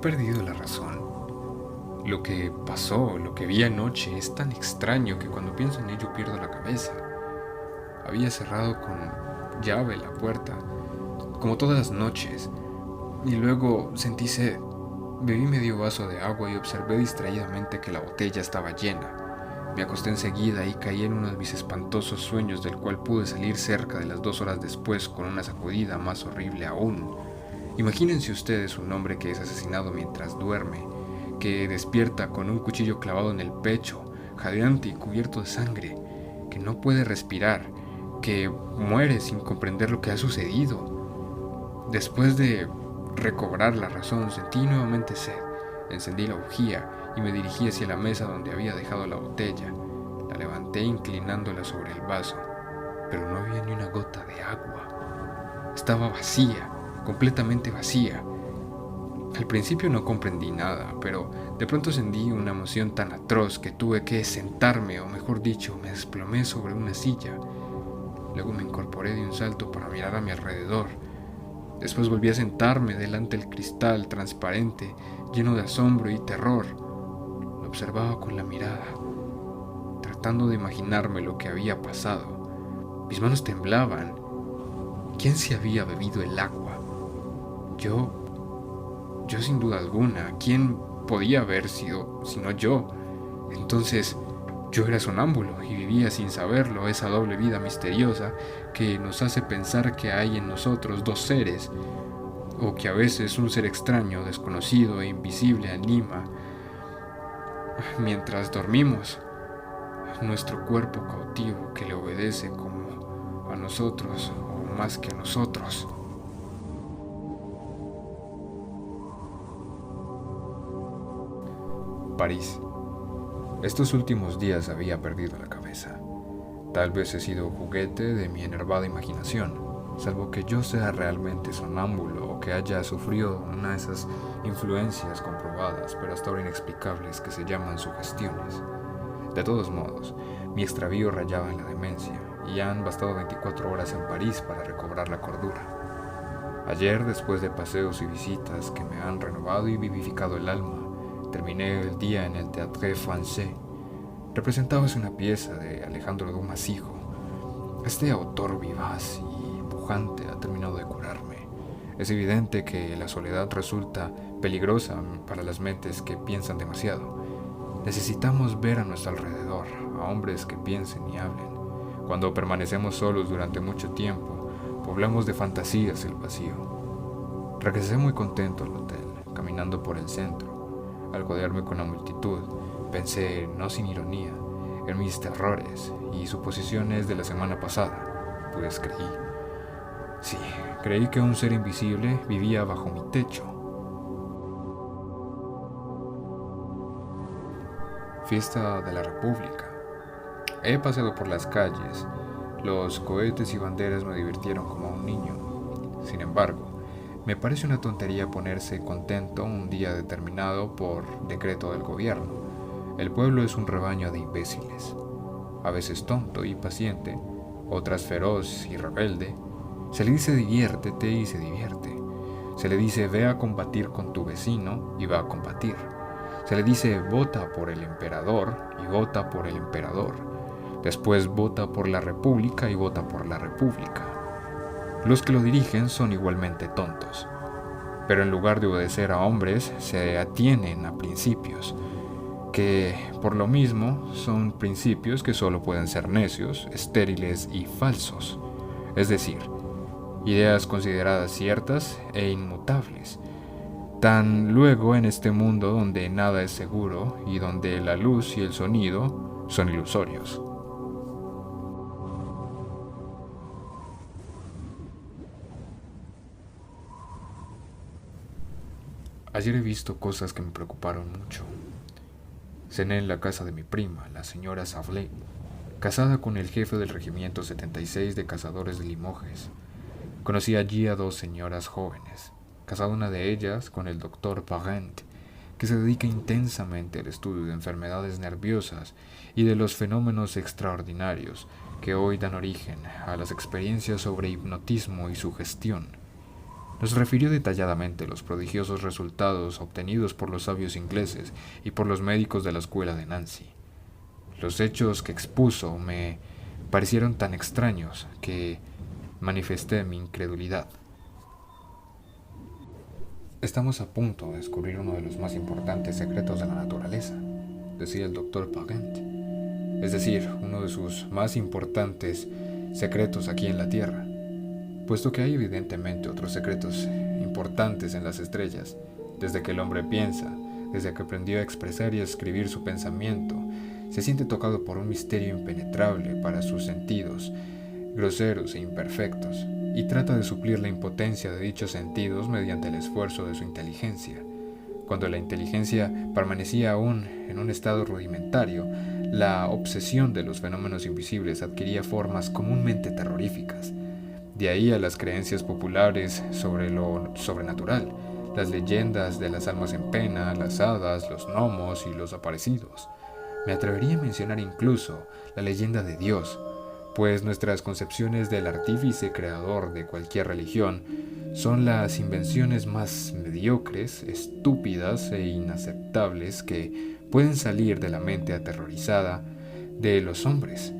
perdido la razón. Lo que pasó, lo que vi anoche, es tan extraño que cuando pienso en ello pierdo la cabeza. Había cerrado con llave la puerta, como todas las noches, y luego sentí sed. Bebí medio vaso de agua y observé distraídamente que la botella estaba llena. Me acosté enseguida y caí en uno de mis espantosos sueños, del cual pude salir cerca de las 2 horas después con una sacudida más horrible aún. Imagínense ustedes un hombre que es asesinado mientras duerme, que despierta con un cuchillo clavado en el pecho, jadeante y cubierto de sangre, que no puede respirar, que muere sin comprender lo que ha sucedido. Después de recobrar la razón, sentí nuevamente sed. Encendí la bujía y me dirigí hacia la mesa donde había dejado la botella. La levanté inclinándola sobre el vaso, pero no había ni una gota de agua. Estaba vacía, completamente vacía. Al principio no comprendí nada, pero de pronto sentí una emoción tan atroz que tuve que sentarme, o mejor dicho, me desplomé sobre una silla. Luego me incorporé de un salto para mirar a mi alrededor. Después volví a sentarme delante del cristal transparente, lleno de asombro y terror. Lo observaba con la mirada, tratando de imaginarme lo que había pasado. Mis manos temblaban. ¿Quién se había bebido el agua? Yo sin duda alguna. ¿Quién podía haber sido sino yo? Entonces, yo era sonámbulo y vivía sin saberlo esa doble vida misteriosa que nos hace pensar que hay en nosotros dos seres, o que a veces un ser extraño, desconocido e invisible anima mientras dormimos nuestro cuerpo cautivo que le obedece como a nosotros o más que a nosotros. París. Estos últimos días había perdido la cabeza. Tal vez he sido juguete de mi enervada imaginación, salvo que yo sea realmente sonámbulo o que haya sufrido una de esas influencias comprobadas, pero hasta ahora inexplicables, que se llaman sugestiones. De todos modos, mi extravío rayaba en la demencia, y han bastado 24 horas en París para recobrar la cordura. Ayer, después de paseos y visitas que me han renovado y vivificado el alma, terminé el día en el Théâtre Français. Representabas una pieza de Alejandro Dumas hijo. Este autor vivaz y pujante ha terminado de curarme. Es evidente que la soledad resulta peligrosa para las mentes que piensan demasiado. Necesitamos ver a nuestro alrededor a hombres que piensen y hablen. Cuando permanecemos solos durante mucho tiempo, poblamos de fantasías el vacío. Regresé muy contento al hotel, caminando por el centro. Al codearme con la multitud, pensé, no sin ironía, en mis terrores y suposiciones de la semana pasada, pues creí que un ser invisible vivía bajo mi techo. Fiesta de la República. He paseado por las calles. Los cohetes y banderas me divirtieron como a un niño. Sin embargo, me parece una tontería ponerse contento un día determinado por decreto del gobierno. El pueblo es un rebaño de imbéciles, a veces tonto y paciente, otras feroz y rebelde. Se le dice diviértete y se divierte. Se le dice ve a combatir con tu vecino y va a combatir. Se le dice vota por el emperador y vota por el emperador. Después vota por la república y vota por la república. Los que lo dirigen son igualmente tontos, pero en lugar de obedecer a hombres, se atienen a principios, que por lo mismo son principios que solo pueden ser necios, estériles y falsos, es decir, ideas consideradas ciertas e inmutables. Tan luego en este mundo donde nada es seguro y donde la luz y el sonido son ilusorios. Ayer he visto cosas que me preocuparon mucho. Cené en la casa de mi prima, la señora Sablé, casada con el jefe del regimiento 76 de cazadores de Limoges. Conocí allí a dos señoras jóvenes, casada una de ellas con el doctor Parent, que se dedica intensamente al estudio de enfermedades nerviosas y de los fenómenos Nos refirió detalladamente los prodigiosos resultados obtenidos por los sabios ingleses y por los médicos de la escuela de Nancy. Los hechos que expuso me parecieron tan extraños que manifesté mi incredulidad. Estamos a punto de descubrir uno de los más importantes secretos de la naturaleza, decía el doctor Parent, es decir, uno de sus más importantes secretos aquí en la Tierra, puesto que hay evidentemente otros secretos importantes en las estrellas, desde que el hombre piensa, desde que aprendió a expresar y a escribir su pensamiento, se siente tocado por un misterio impenetrable para sus sentidos, groseros e imperfectos, y trata de suplir la impotencia de dichos sentidos mediante el esfuerzo de su inteligencia. Cuando la inteligencia permanecía aún en un estado rudimentario, la obsesión de los fenómenos invisibles adquiría formas comúnmente terroríficas. De ahí a las creencias populares sobre lo sobrenatural, las leyendas de las almas en pena, las hadas, los gnomos y los aparecidos. Me atrevería a mencionar incluso la leyenda de Dios, pues nuestras concepciones del artífice creador de cualquier religión son las invenciones más mediocres, estúpidas e inaceptables que pueden salir de la mente aterrorizada de los hombres.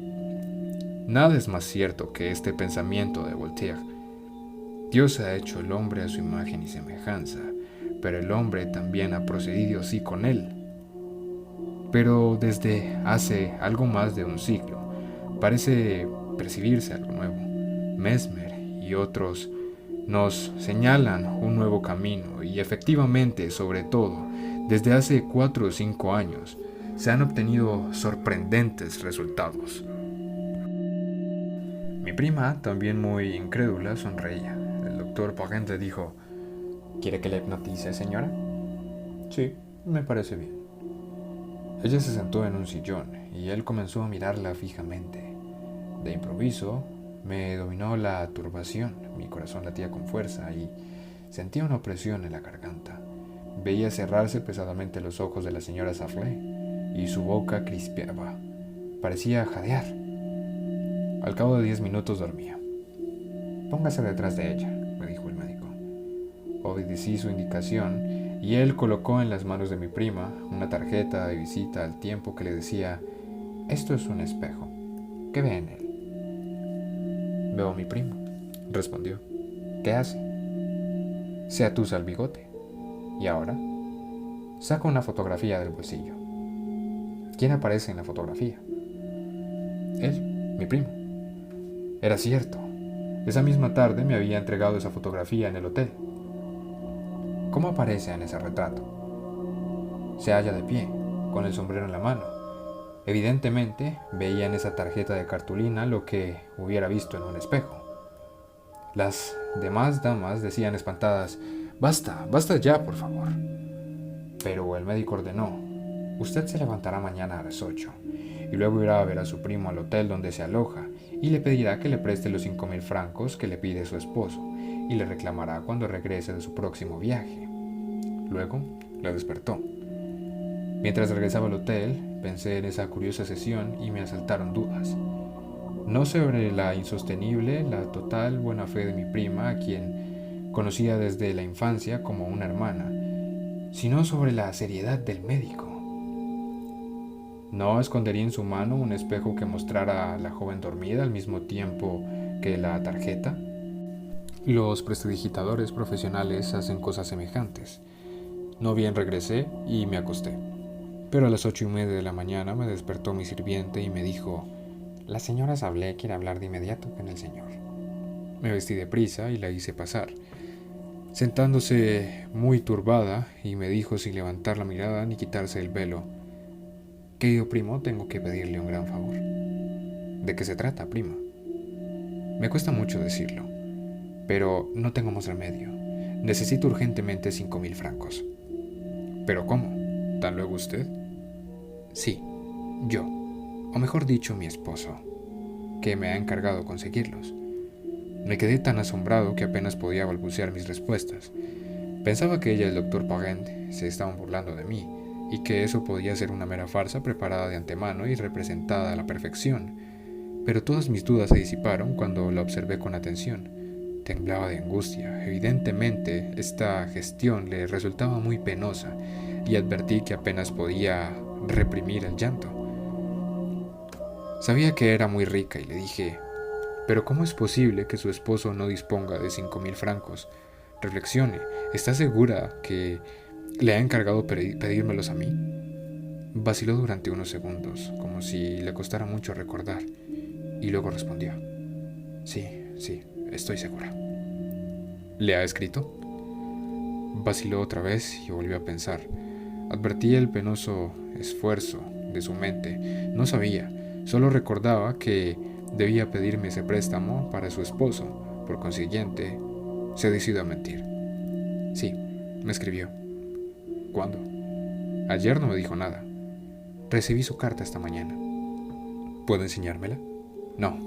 Nada es más cierto que este pensamiento de Voltaire. Dios ha hecho el hombre a su imagen y semejanza, pero el hombre también ha procedido así con él. Pero desde hace algo más de un siglo, parece percibirse algo nuevo. Mesmer y otros nos señalan un nuevo camino y efectivamente, sobre todo, desde hace 4 o 5 años, se han obtenido sorprendentes resultados. Mi prima, también muy incrédula, sonreía. El doctor Parent le dijo: ¿Quiere que le hipnotice, señora? Sí, me parece bien. Ella se sentó en un sillón y él comenzó a mirarla fijamente. De improviso, me dominó la turbación, mi corazón latía con fuerza y sentía una opresión en la garganta. Veía cerrarse pesadamente los ojos de la señora Safley y su boca crispeaba. Parecía jadear. Al cabo de 10 minutos dormía. Póngase detrás de ella, me dijo el médico. Obedecí su indicación y él colocó en las manos de mi prima una tarjeta de visita al tiempo que le decía: esto es un espejo. ¿Qué ve en él? Veo a mi primo, respondió. ¿Qué hace? Se atusa el bigote. ¿Y ahora? Saca una fotografía del bolsillo. ¿Quién aparece en la fotografía? Él, mi primo. Era cierto. Esa misma tarde me había entregado esa fotografía en el hotel. ¿Cómo aparece en ese retrato? Se halla de pie, con el sombrero en la mano. Evidentemente, veía en esa tarjeta de cartulina lo que hubiera visto en un espejo. Las demás damas decían espantadas: Basta, basta ya, por favor. Pero el médico ordenó: usted se levantará mañana a las 8 y luego irá a ver a su primo al hotel donde se aloja y le pedirá que le preste los 5.000 francos que le pide su esposo y le reclamará cuando regrese de su próximo viaje. Luego la despertó. Mientras regresaba al hotel, pensé en esa curiosa sesión y me asaltaron dudas. No sobre la insostenible, la total buena fe de mi prima, a quien conocía desde la infancia como una hermana, sino sobre la seriedad del médico. ¿No escondería en su mano un espejo que mostrara a la joven dormida al mismo tiempo que la tarjeta? Los prestidigitadores profesionales hacen cosas semejantes. No bien regresé y me acosté. Pero a las 8:30 de la mañana me despertó mi sirviente y me dijo: la señora Sablé quiere hablar de inmediato con el señor. Me vestí deprisa y la hice pasar, sentándose muy turbada, y me dijo sin levantar la mirada ni quitarse el velo: querido primo, tengo que pedirle un gran favor. ¿De qué se trata, prima? Me cuesta mucho decirlo, pero no tengo más remedio. Necesito urgentemente 5.000 francos. ¿Pero cómo? ¿Tan luego usted? Sí, yo, o mejor dicho, mi esposo, que me ha encargado conseguirlos. Me quedé tan asombrado que apenas podía balbucear mis respuestas. Pensaba que ella y el doctor Parent se estaban burlando de mí, y que eso podía ser una mera farsa preparada de antemano y representada a la perfección. Pero todas mis dudas se disiparon cuando la observé con atención. Temblaba de angustia. Evidentemente, esta gestión le resultaba muy penosa y advertí que apenas podía reprimir el llanto. Sabía que era muy rica y le dije: «¿Pero cómo es posible que su esposo no disponga de 5.000 francos? Reflexione, ¿está segura que le ha encargado pedírmelos a mí?» Vaciló durante unos segundos, como si le costara mucho recordar, y luego respondió: Sí, estoy segura. ¿Le ha escrito? Vaciló otra vez y volvió a pensar. Advertí el penoso esfuerzo de su mente. No sabía, solo recordaba que debía pedirme ese préstamo para su esposo. Por consiguiente, se decidió a mentir. Sí, me escribió. ¿Cuándo? Ayer no me dijo nada. Recibí su carta esta mañana. ¿Puedo enseñármela? No.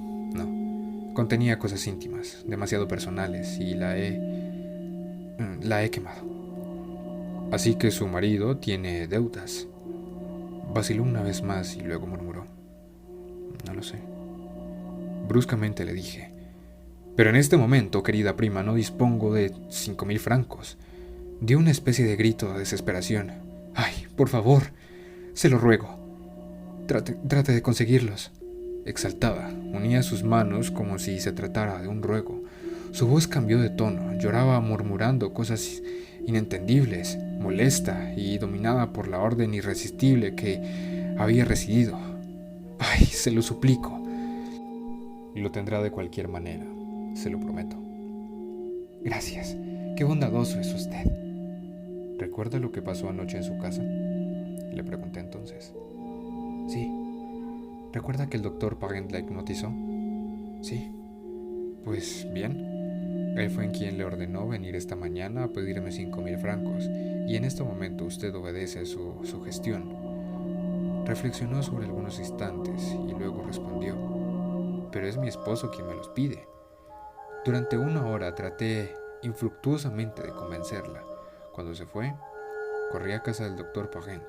Contenía cosas íntimas, demasiado personales, y la he quemado. Así que su marido tiene deudas. Vaciló una vez más y luego murmuró: No lo sé. Bruscamente le dije: Pero en este momento, querida prima, no dispongo de 5.000 francos. Dio una especie de grito de desesperación. ¡Ay, por favor! Se lo ruego. Trate de conseguirlos. Exaltada, unía sus manos como si se tratara de un ruego. Su voz cambió de tono, lloraba murmurando cosas inentendibles, molesta y dominada por la orden irresistible que había recibido. ¡Ay, se lo suplico! Lo tendrá de cualquier manera, se lo prometo. Gracias, qué bondadoso es usted. ¿Recuerda lo que pasó anoche en su casa? Le pregunté entonces. Sí. ¿Recuerda que el doctor Parent la hipnotizó? Sí. Pues bien, él fue quien le ordenó venir esta mañana a pedirme 5.000 francos, y en este momento usted obedece a su sugestión. Reflexionó sobre algunos instantes y luego respondió: Pero es mi esposo quien me los pide. Durante 1 hora traté infructuosamente de convencerla. Cuando se fue, corrí a casa del doctor Parent.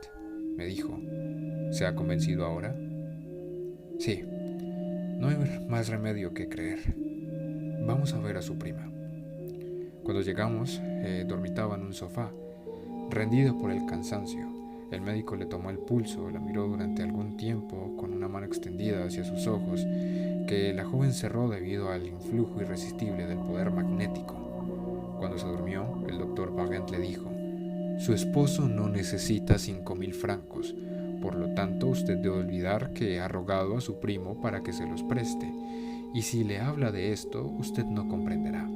Me dijo: ¿Se ha convencido ahora? Sí, no hay más remedio que creer. Vamos a ver a su prima. Cuando llegamos, dormitaba en un sofá, rendida por el cansancio. El médico le tomó el pulso, la miró durante algún tiempo con una mano extendida hacia sus ojos, que la joven cerró debido al influjo irresistible del poder magnético. Cuando se durmió, el doctor Parent le dijo: Su esposo no necesita 5.000 francos. Por lo tanto, usted debe olvidar que ha rogado a su primo para que se los preste, y si le habla de esto, usted no comprenderá.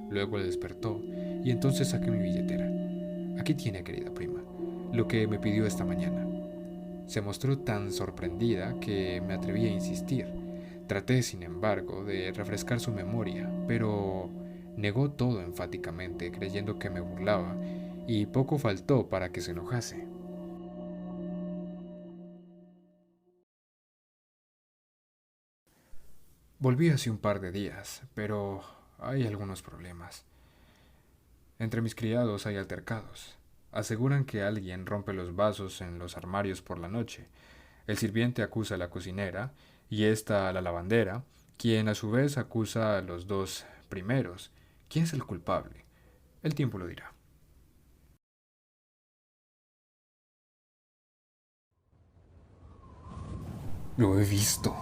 Luego le despertó, y entonces saqué mi billetera. Aquí tiene, querida prima, lo que me pidió esta mañana. Se mostró tan sorprendida que me atreví a insistir. Traté, sin embargo, de refrescar su memoria, pero negó todo enfáticamente, creyendo que me burlaba, y poco faltó para que se enojase. Volví hace un par de días, pero hay algunos problemas. Entre mis criados hay altercados. Aseguran que alguien rompe los vasos en los armarios por la noche. El sirviente acusa a la cocinera y ésta a la lavandera, quien a su vez acusa a los dos primeros. ¿Quién es el culpable? El tiempo lo dirá. Lo he visto.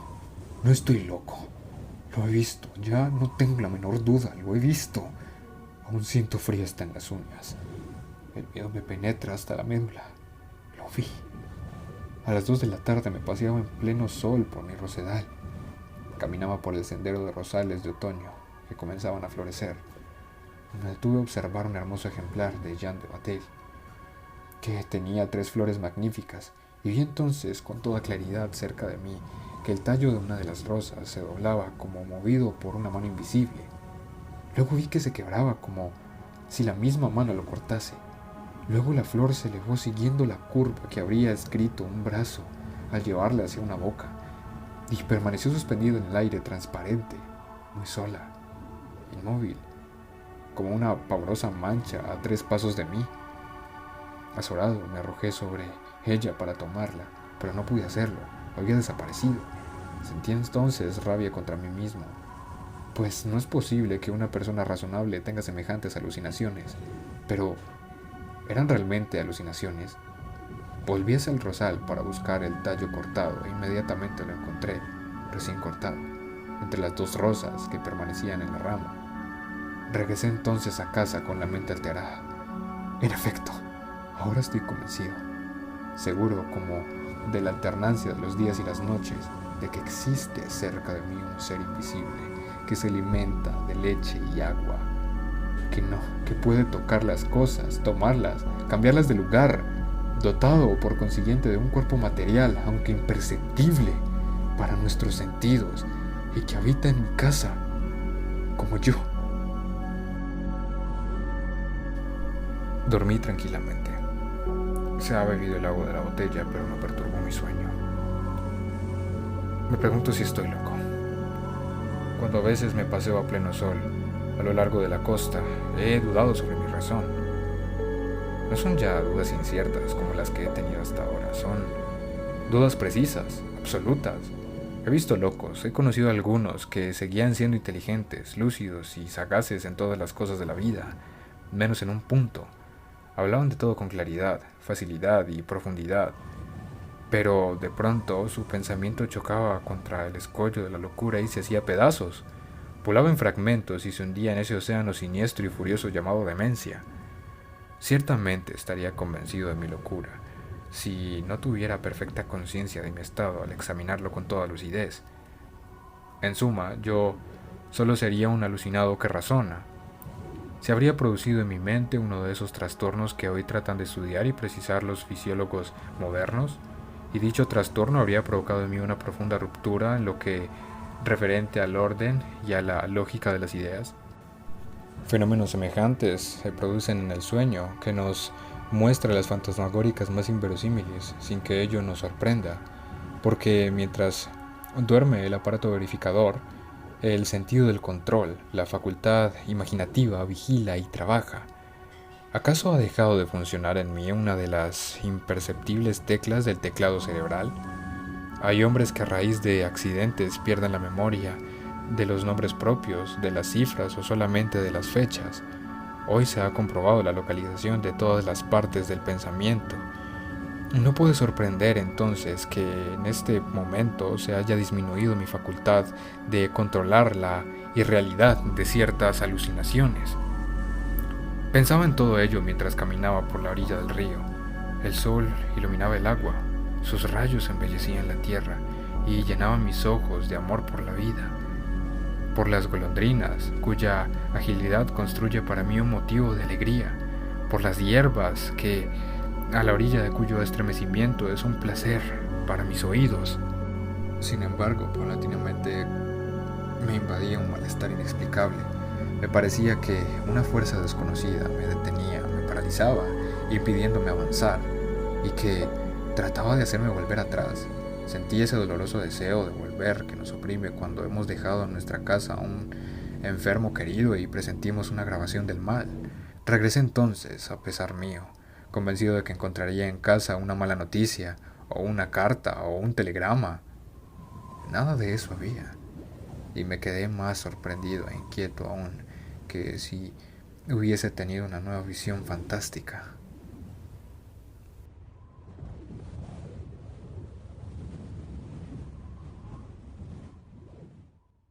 No estoy loco. Lo he visto. Ya no tengo la menor duda. Lo he visto. Aún siento frío hasta en las uñas. El miedo me penetra hasta la médula. Lo vi. A las 2 de la tarde me paseaba en pleno sol por mi rosedal. Caminaba por el sendero de rosales de otoño que comenzaban a florecer. Me detuve a observar un hermoso ejemplar de Jean de Bataille, que tenía 3 flores magníficas, y vi entonces con toda claridad cerca de mí que el tallo de una de las rosas se doblaba como movido por una mano invisible. Luego vi que se quebraba como si la misma mano lo cortase. Luego la flor se elevó siguiendo la curva que habría escrito un brazo al llevarla hacia una boca, y permaneció suspendida en el aire transparente, muy sola, inmóvil, como una pavorosa mancha a 3 pasos de mí. Azorado me arrojé sobre ella para tomarla, pero no pude hacerlo, había desaparecido. Sentí entonces rabia contra mí mismo. pues no es posible que una persona razonable tenga semejantes alucinaciones. Pero, ¿eran realmente alucinaciones? Volví hacia el rosal para buscar el tallo cortado e inmediatamente lo encontré, recién cortado, entre las dos rosas que permanecían en la rama. Regresé entonces a casa con la mente alterada. En efecto, ahora estoy convencido, seguro como de la alternancia de los días y las noches, de que existe cerca de mí un ser invisible que se alimenta de leche y agua, que puede tocar las cosas, tomarlas, cambiarlas de lugar, dotado por consiguiente de un cuerpo material, aunque imperceptible para nuestros sentidos, y que habita en mi casa, como yo. Dormí tranquilamente. Se ha bebido el agua de la botella, pero no perturbó mi sueño. Me pregunto si estoy loco. Cuando a veces me paseo a pleno sol, a lo largo de la costa, he dudado sobre mi razón. No son ya dudas inciertas como las que he tenido hasta ahora, son dudas precisas, absolutas. He visto locos, he conocido a algunos que seguían siendo inteligentes, lúcidos y sagaces en todas las cosas de la vida, menos en un punto. Hablaban de todo con claridad, facilidad y profundidad, pero de pronto su pensamiento chocaba contra el escollo de la locura y se hacía pedazos. Volaba en fragmentos y se hundía en ese océano siniestro y furioso llamado demencia. Ciertamente estaría convencido de mi locura, si no tuviera perfecta conciencia de mi estado al examinarlo con toda lucidez. En suma, yo solo sería un alucinado que razona. Se habría producido en mi mente uno de esos trastornos que hoy tratan de estudiar y precisar los fisiólogos modernos, y dicho trastorno habría provocado en mí una profunda ruptura en lo que referente al orden y a la lógica de las ideas. Fenómenos semejantes se producen en el sueño, que nos muestra las fantasmagóricas más inverosímiles, sin que ello nos sorprenda, porque mientras duerme el aparato verificador, el sentido del control, la facultad imaginativa vigila y trabaja. ¿Acaso ha dejado de funcionar en mí una de las imperceptibles teclas del teclado cerebral? Hay hombres que a raíz de accidentes pierden la memoria de los nombres propios, de las cifras o solamente de las fechas. Hoy se ha comprobado la localización de todas las partes del pensamiento. No puede sorprender entonces que en este momento se haya disminuido mi facultad de controlar la irrealidad de ciertas alucinaciones. Pensaba en todo ello mientras caminaba por la orilla del río. El sol iluminaba el agua, sus rayos embellecían la tierra y llenaban mis ojos de amor por la vida, por las golondrinas, cuya agilidad construye para mí un motivo de alegría, por las hierbas que a la orilla de cuyo estremecimiento es un placer para mis oídos. Sin embargo, paulatinamente me invadía un malestar inexplicable. Me parecía que una fuerza desconocida me detenía, me paralizaba, impidiéndome avanzar, y que trataba de hacerme volver atrás. Sentí ese doloroso deseo de volver que nos oprime cuando hemos dejado en nuestra casa a un enfermo querido y presentimos una agravación del mal. Regresé entonces, a pesar mío, convencido de que encontraría en casa una mala noticia, o una carta, o un telegrama. Nada de eso había, y me quedé más sorprendido e inquieto aún que si hubiese tenido una nueva visión fantástica.